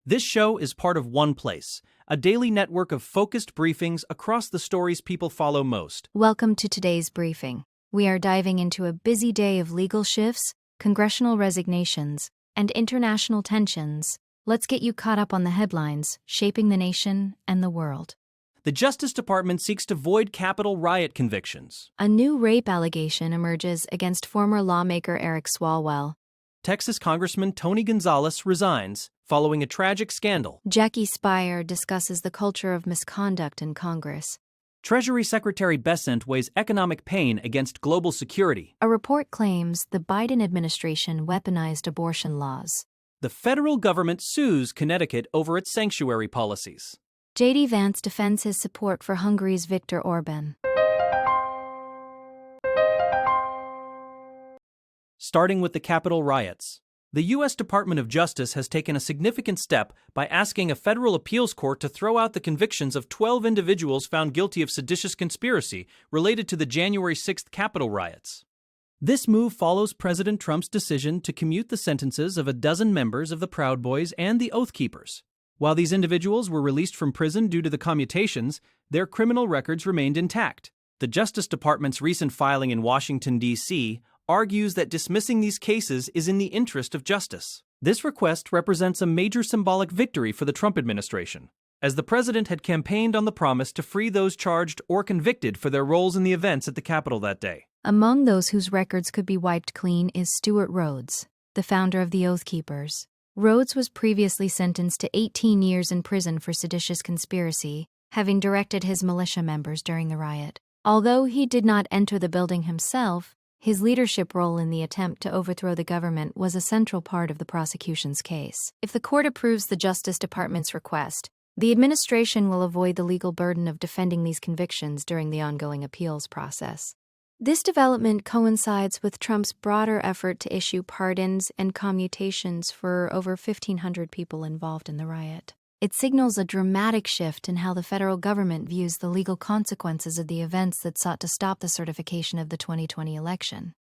This show is part of OnePlace, a daily network of focused briefings across the stories people follow most. Welcome to today's briefing. We are diving into a busy day of legal shifts, congressional resignations, and international tensions. Let's get you caught up on the headlines shaping the nation and the world. The Justice Department seeks to void Capitol riot convictions. A new rape allegation emerges against former lawmaker Eric Swalwell. Texas Congressman Tony Gonzalez resigns following a tragic scandal. Jackie Speier discusses the culture of misconduct in Congress. Treasury Secretary Bessent weighs economic pain against global security. A report claims the Biden administration weaponized abortion laws. The federal government sues Connecticut over its sanctuary policies. J.D. Vance defends his support for Hungary's Viktor Orban. Starting with the Capitol riots. The U.S. Department of Justice has taken a significant step by asking a federal appeals court to throw out the convictions of 12 individuals found guilty of seditious conspiracy related to the January 6th Capitol riots. This move follows President Trump's decision to commute the sentences of a dozen members of the Proud Boys and the Oath Keepers. While these individuals were released from prison due to the commutations, their criminal records remained intact. The Justice Department's recent filing in Washington, D.C., argues that dismissing these cases is in the interest of justice. This request represents a major symbolic victory for the Trump administration, as the president had campaigned on the promise to free those charged or convicted for their roles in the events at the Capitol that day. Among those whose records could be wiped clean is Stuart Rhodes, the founder of the Oath Keepers. Rhodes was previously sentenced to 18 years in prison for seditious conspiracy, having directed his militia members during the riot. Although he did not enter the building himself, his leadership role in the attempt to overthrow the government was a central part of the prosecution's case. If the court approves the Justice Department's request, the administration will avoid the legal burden of defending these convictions during the ongoing appeals process. This development coincides with Trump's broader effort to issue pardons and commutations for over 1,500 people involved in the riot. It signals a dramatic shift in how the federal government views the legal consequences of the events that sought to stop the certification of the 2020 election.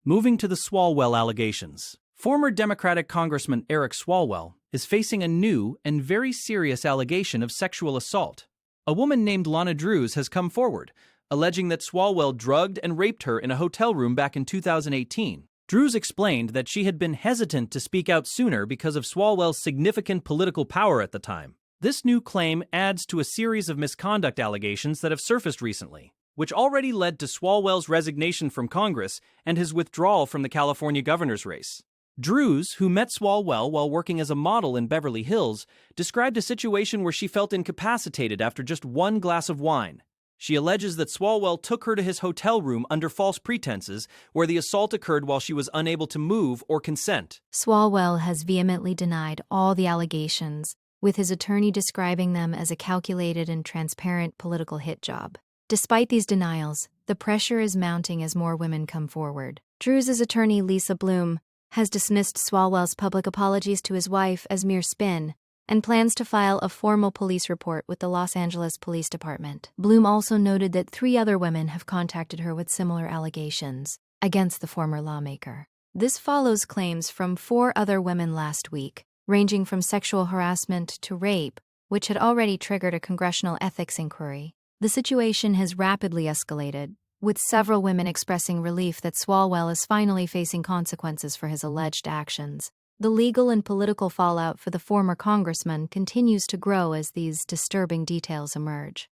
Moving to the Swalwell allegations. Former Democratic Congressman Eric Swalwell is facing a new and very serious allegation of sexual assault. A woman named Lana Drews has come forward, alleging that Swalwell drugged and raped her in a hotel room back in 2018. Drews explained that she had been hesitant to speak out sooner because of Swalwell's significant political power at the time. This new claim adds to a series of misconduct allegations that have surfaced recently, which already led to Swalwell's resignation from Congress and his withdrawal from the California governor's race. Drews, who met Swalwell while working as a model in Beverly Hills, described a situation where she felt incapacitated after just one glass of wine. She alleges that Swalwell took her to his hotel room under false pretenses, where the assault occurred while she was unable to move or consent. Swalwell has vehemently denied all the allegations, with his attorney describing them as a calculated and transparent political hit job. Despite these denials, the pressure is mounting as more women come forward. Drews' attorney, Lisa Bloom, has dismissed Swalwell's public apologies to his wife as mere spin, and plans to file a formal police report with the Los Angeles Police Department. Bloom also noted that 3 other women have contacted her with similar allegations against the former lawmaker. This follows claims from 4 other women last week, ranging from sexual harassment to rape, which had already triggered a congressional ethics inquiry. The situation has rapidly escalated, with several women expressing relief that Swalwell is finally facing consequences for his alleged actions. The legal and political fallout for the former congressman continues to grow as these disturbing details emerge.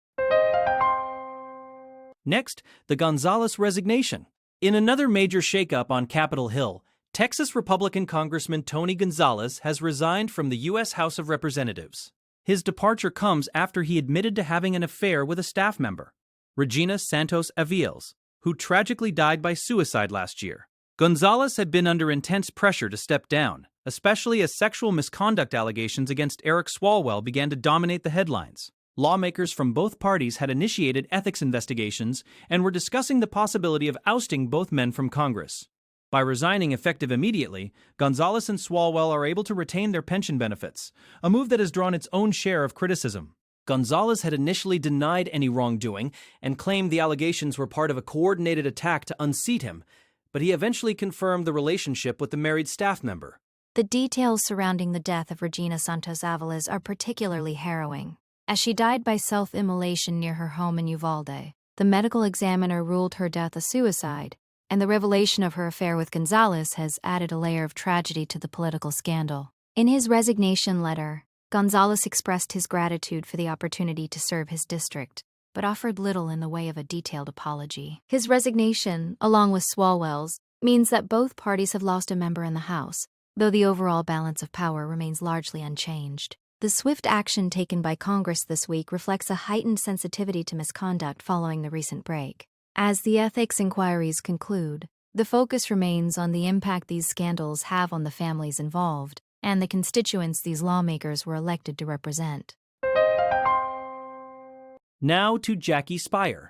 Next, the Gonzalez resignation. In another major shakeup on Capitol Hill, Texas Republican Congressman Tony Gonzalez has resigned from the U.S. House of Representatives. His departure comes after he admitted to having an affair with a staff member, Regina Santos Aviles, who tragically died by suicide last year. Gonzalez had been under intense pressure to step down, especially as sexual misconduct allegations against Eric Swalwell began to dominate the headlines. Lawmakers from both parties had initiated ethics investigations and were discussing the possibility of ousting both men from Congress. By resigning effective immediately, Gonzalez and Swalwell are able to retain their pension benefits, a move that has drawn its own share of criticism. Gonzalez had initially denied any wrongdoing and claimed the allegations were part of a coordinated attack to unseat him, but he eventually confirmed the relationship with the married staff member. The details surrounding the death of Regina Santos Avalos are particularly harrowing. As she died by self-immolation near her home in Uvalde, the medical examiner ruled her death a suicide, and the revelation of her affair with Gonzalez has added a layer of tragedy to the political scandal. In his resignation letter, Gonzalez expressed his gratitude for the opportunity to serve his district, but offered little in the way of a detailed apology. His resignation, along with Swalwell's, means that both parties have lost a member in the House, though the overall balance of power remains largely unchanged. The swift action taken by Congress this week reflects a heightened sensitivity to misconduct following the recent break. As the ethics inquiries conclude, the focus remains on the impact these scandals have on the families involved and the constituents these lawmakers were elected to represent. Now to Jackie Speier.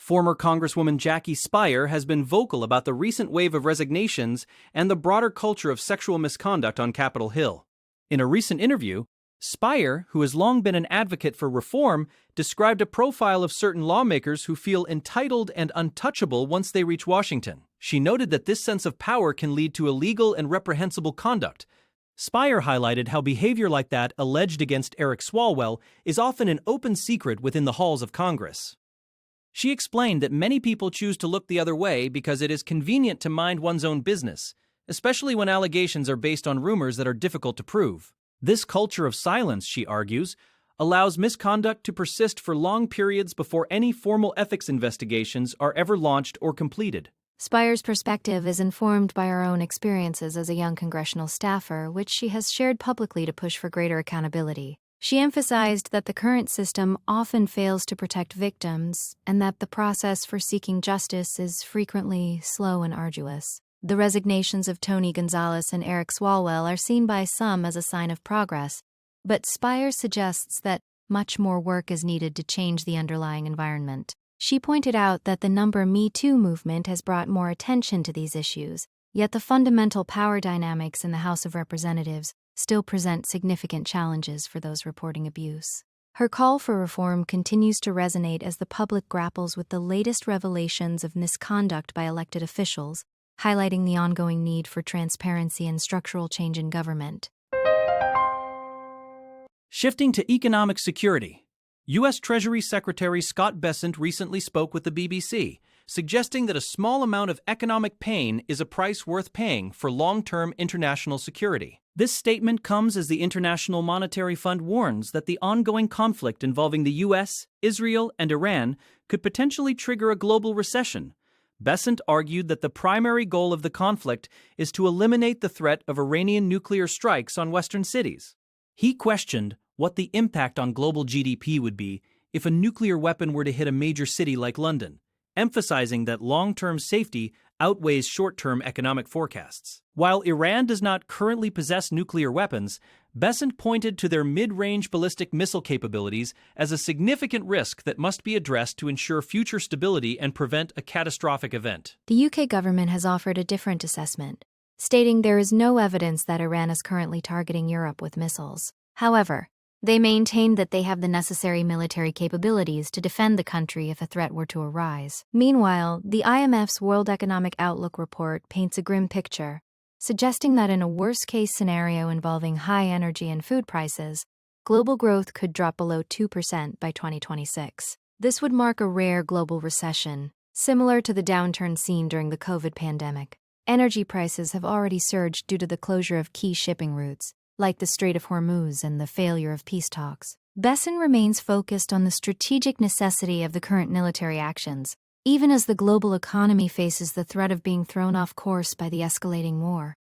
Former Congresswoman Jackie Speier has been vocal about the recent wave of resignations and the broader culture of sexual misconduct on Capitol Hill. In a recent interview, Speier, who has long been an advocate for reform, described a profile of certain lawmakers who feel entitled and untouchable once they reach Washington. She noted that this sense of power can lead to illegal and reprehensible conduct. Speier highlighted how behavior like that alleged against Eric Swalwell is often an open secret within the halls of Congress. She explained that many people choose to look the other way because it is convenient to mind one's own business, especially when allegations are based on rumors that are difficult to prove. This culture of silence, she argues, allows misconduct to persist for long periods before any formal ethics investigations are ever launched or completed. Speier's perspective is informed by her own experiences as a young congressional staffer, which she has shared publicly to push for greater accountability. She emphasized that the current system often fails to protect victims and that the process for seeking justice is frequently slow and arduous. The resignations of Tony Gonzalez and Eric Swalwell are seen by some as a sign of progress, but Speier suggests that much more work is needed to change the underlying environment. She pointed out that the Me Too movement has brought more attention to these issues, yet the fundamental power dynamics in the House of Representatives still present significant challenges for those reporting abuse. Her call for reform continues to resonate as the public grapples with the latest revelations of misconduct by elected officials, highlighting the ongoing need for transparency and structural change in government. Shifting to economic security, U.S. Treasury Secretary Scott Bessent recently spoke with the BBC, suggesting that a small amount of economic pain is a price worth paying for long-term international security. This statement comes as the International Monetary Fund warns that the ongoing conflict involving the U.S., Israel, and Iran could potentially trigger a global recession. Bessent argued that the primary goal of the conflict is to eliminate the threat of Iranian nuclear strikes on Western cities. He questioned what the impact on global GDP would be if a nuclear weapon were to hit a major city like London, emphasizing that long-term safety outweighs short-term economic forecasts. While Iran does not currently possess nuclear weapons, Bessent pointed to their mid-range ballistic missile capabilities as a significant risk that must be addressed to ensure future stability and prevent a catastrophic event. The UK government has offered a different assessment, stating there is no evidence that Iran is currently targeting Europe with missiles. However, they maintain that they have the necessary military capabilities to defend the country if a threat were to arise. Meanwhile, the IMF's World Economic Outlook report paints a grim picture, suggesting that in a worst-case scenario involving high energy and food prices, global growth could drop below 2% by 2026. This would mark a rare global recession, similar to the downturn seen during the COVID pandemic. Energy prices have already surged due to the closure of key shipping routes, like the Strait of Hormuz and the failure of peace talks. Bessent remains focused on the strategic necessity of the current military actions, even as the global economy faces the threat of being thrown off course by the escalating war.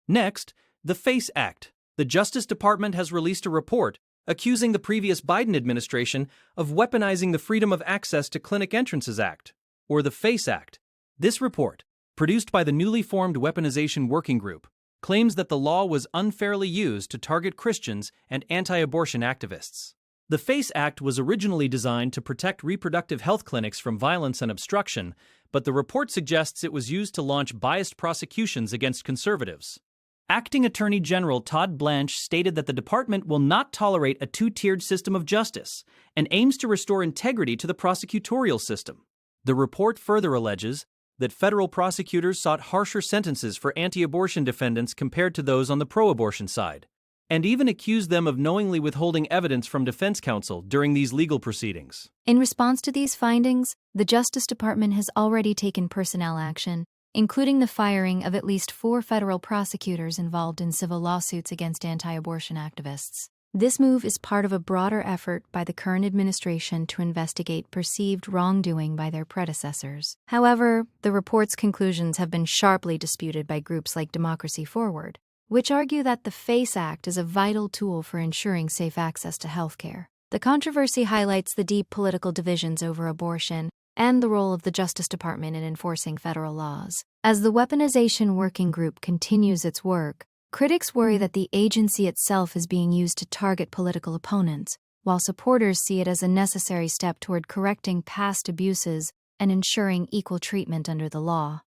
Next, the FACE Act. The Justice Department has released a report accusing the previous Biden administration of weaponizing the Freedom of Access to Clinic Entrances Act, or the FACE Act. This report, produced by the newly formed Weaponization Working Group, claims that the law was unfairly used to target Christians and anti-abortion activists. The FACE Act was originally designed to protect reproductive health clinics from violence and obstruction, but the report suggests it was used to launch biased prosecutions against conservatives. Acting Attorney General Todd Blanche stated that the department will not tolerate a two-tiered system of justice and aims to restore integrity to the prosecutorial system. The report further alleges that federal prosecutors sought harsher sentences for anti-abortion defendants compared to those on the pro-abortion side, and even accused them of knowingly withholding evidence from defense counsel during these legal proceedings. In response to these findings, the Justice Department has already taken personnel action, including the firing of at least 4 federal prosecutors involved in civil lawsuits against anti-abortion activists. This move is part of a broader effort by the current administration to investigate perceived wrongdoing by their predecessors. However, the report's conclusions have been sharply disputed by groups like Democracy Forward, which argue that the FACE Act is a vital tool for ensuring safe access to healthcare. The controversy highlights the deep political divisions over abortion and the role of the Justice Department in enforcing federal laws. As the Weaponization Working Group continues its work, critics worry that the agency itself is being used to target political opponents, while supporters see it as a necessary step toward correcting past abuses and ensuring equal treatment under the law.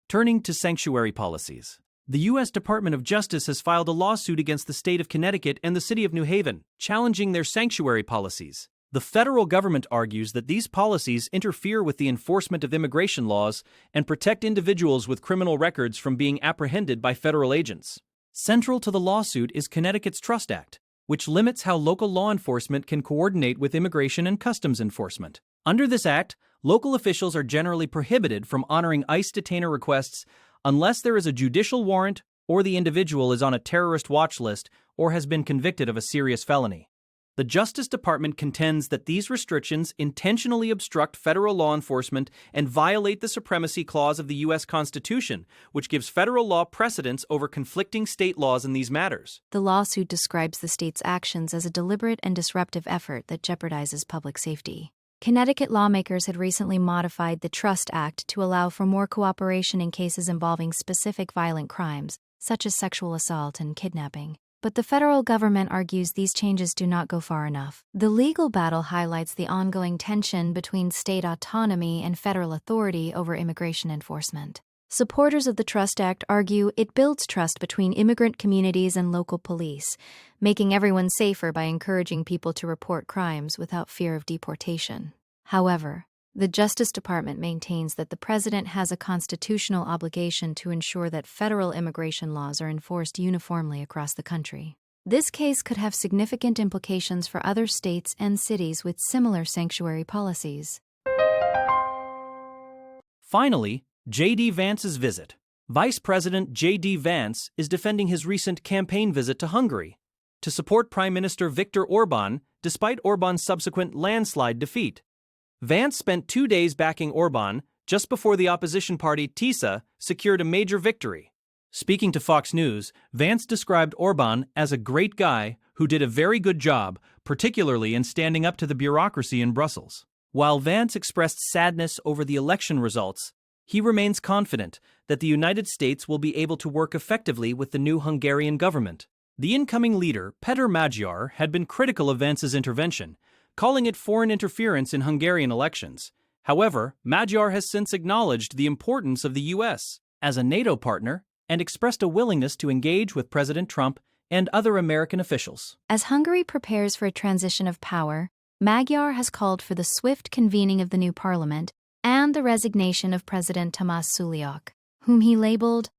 Turning to sanctuary policies. The U.S. Department of Justice has filed a lawsuit against the state of Connecticut and the city of New Haven, challenging their sanctuary policies. The federal government argues that these policies interfere with the enforcement of immigration laws and protect individuals with criminal records from being apprehended by federal agents. Central to the lawsuit is Connecticut's Trust Act, which limits how local law enforcement can coordinate with immigration and customs enforcement. Under this act, local officials are generally prohibited from honoring ICE detainer requests unless there is a judicial warrant or the individual is on a terrorist watch list or has been convicted of a serious felony. The Justice Department contends that these restrictions intentionally obstruct federal law enforcement and violate the Supremacy Clause of the U.S. Constitution, which gives federal law precedence over conflicting state laws in these matters. The lawsuit describes the state's actions as a deliberate and disruptive effort that jeopardizes public safety. Connecticut lawmakers had recently modified the Trust Act to allow for more cooperation in cases involving specific violent crimes, such as sexual assault and kidnapping. But the federal government argues these changes do not go far enough. The legal battle highlights the ongoing tension between state autonomy and federal authority over immigration enforcement. Supporters of the Trust Act argue it builds trust between immigrant communities and local police, making everyone safer by encouraging people to report crimes without fear of deportation. However, the Justice Department maintains that the president has a constitutional obligation to ensure that federal immigration laws are enforced uniformly across the country. This case could have significant implications for other states and cities with similar sanctuary policies. Finally, J.D. Vance's visit. Vice President J.D. Vance is defending his recent campaign visit to Hungary to support Prime Minister Viktor Orbán despite Orbán's subsequent landslide defeat. Vance spent 2 days backing Orbán just before the opposition party TISA secured a major victory. Speaking to Fox News, Vance described Orbán as a great guy who did a very good job, particularly in standing up to the bureaucracy in Brussels. While Vance expressed sadness over the election results, he remains confident that the United States will be able to work effectively with the new Hungarian government. The incoming leader, Péter Magyar, had been critical of Vance's intervention, calling it foreign interference in Hungarian elections. However, Magyar has since acknowledged the importance of the U.S. as a NATO partner and expressed a willingness to engage with President Trump and other American officials. As Hungary prepares for a transition of power, Magyar has called for the swift convening of the new parliament and the resignation of President Tamás Suliak, whom he labeled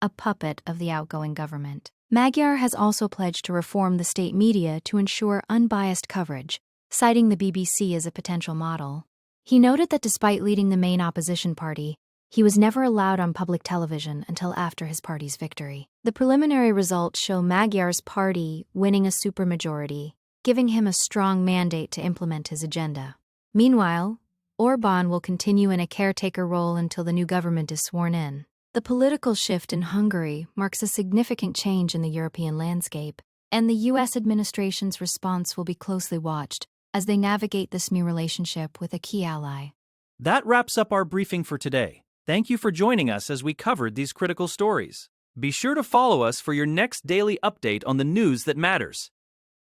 a puppet of the outgoing government. Magyar has also pledged to reform the state media to ensure unbiased coverage, citing the BBC as a potential model. He noted that despite leading the main opposition party, he was never allowed on public television until after his party's victory. The preliminary results show Magyar's party winning a supermajority, giving him a strong mandate to implement his agenda. Meanwhile, Orbán will continue in a caretaker role until the new government is sworn in. The political shift in Hungary marks a significant change in the European landscape, and the U.S. administration's response will be closely watched as they navigate this new relationship with a key ally. That wraps up our briefing for today. Thank you for joining us as we covered these critical stories. Be sure to follow us for your next daily update on the news that matters.